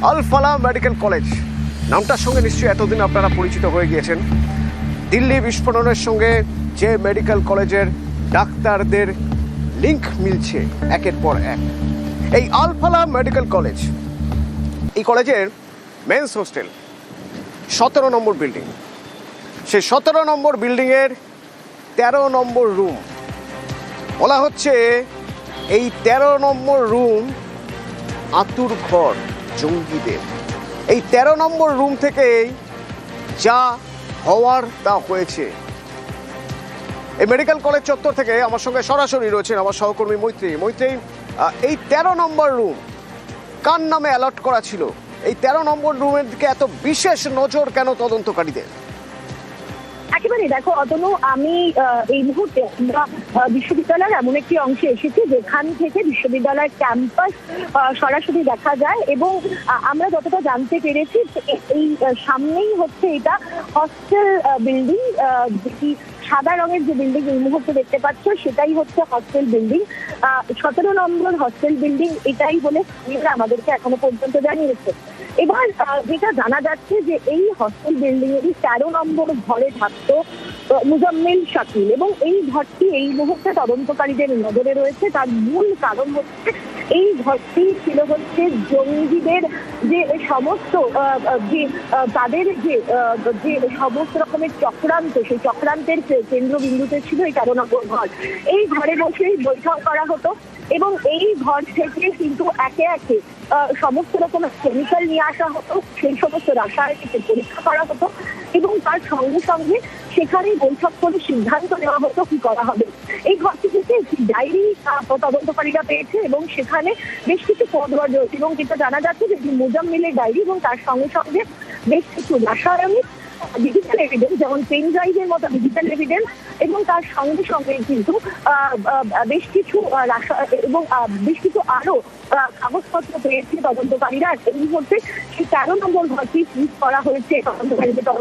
আল Falah medical college নামটার সঙ্গে নিশ্চয়ই এতদিন আপনারা পরিচিত হয়ে গিয়েছেন। দিল্লি বিস্ফোরণের সঙ্গে যে মেডিকেল কলেজের ডাক্তারদের লিঙ্ক মিলছে একের পর এক, এই আল ফালাহ মেডিকেল কলেজ, এই কলেজের মেন্স হোস্টেল 17 নম্বর বিল্ডিং, সেই 17 নম্বর বিল্ডিংয়ের 13 নম্বর রুম। বলা হচ্ছে এই 13 নম্বর রুম আতুর ঘর জঙ্গিদের। এই 13 নম্বর রুম থেকেই যা হওয়ার তা হয়েছে। এই মেডিকেল কলেজ চত্বর থেকে আমার সঙ্গে সরাসরি রয়েছেন আমার সহকর্মী মৈত্রী। এই 13 নম্বর রুম কার নামে অ্যালার্ট করা ছিল? এই 13 নম্বর রুমের দিকে এত বিশেষ নজর কেন তদন্তকারীদের? একেবারে দেখো অতনু, আমি এই মুহূর্তে বিশ্ববিদ্যালয়ের এমন একটি অংশে এসেছি যেখান থেকে বিশ্ববিদ্যালয়ের ক্যাম্পাস সরাসরি দেখা যায়, এবং আমরা যতটা জানতে পেরেছি এই সামনেই হচ্ছে এটা হস্টেল বিল্ডিং, যেটি সাদা রঙের যে বিল্ডিং এই মুহূর্তে দেখতে পাচ্ছ সেটাই হচ্ছে হস্টেল বিল্ডিং। 17 নম্বর হস্টেল বিল্ডিং এটাই বলে আমাদেরকে এখনো পর্যন্ত জানিয়েছে। এবার যেটা জানা যাচ্ছে যে এই হস্টেল বিল্ডিং এরই 13 নম্বর ঘরে থাকতো মুজাম্মিল শাকিল, এবং এই ঘরটি এই মুহূর্তে তদন্তকারীদের নজরে রয়েছে। তার মূল কারণ হচ্ছে এই ঘরটি ছিল হচ্ছে জঙ্গিদের যে সমস্ত তাদের যে সমস্ত রকমের চক্রান্ত, সেই চক্রান্তের কেন্দ্রবিন্দুতে ছিল এই 13 নম্বর ঘর। এই ঘরে বসেই বৈঠক করা হতো, এবং এই ঘর থেকে কিন্তু একে একে সমস্ত রকমের কেমিক্যাল নিয়ে আসা হতো, সেই সমস্ত রাসায়নিকের পরীক্ষা করা হতো, এবং তার সঙ্গে সঙ্গে সেখানেই বৈঠক করে সিদ্ধান্ত নেওয়া হতো কি করা হবে। এই ঘরটি থেকে একটি ডায়েরি তদন্তকারীরা পেয়েছে, এবং সেখানে বেশ কিছু পদবার রয়েছে, এবং যেটা জানা যাচ্ছে যে মুজাম্মিলের ডায়েরি এবং তার সঙ্গে সঙ্গে বেশ কিছু রাসায়নিক ডিজিটাল এভিডেন্স, যেমন পেন ড্রাইভের মতো ডিজিটাল এভিডেন্স, এবং তার সঙ্গে সঙ্গে কিন্তু বেশ কিছু এবং বেশ কিছু আরো কাগজপত্র পেয়েছে তদন্তকারীরা। এই মুহূর্তে সেই 13 নম্বর ঘরটি সিজ করা হয়েছে তদন্তকারীদের তরফ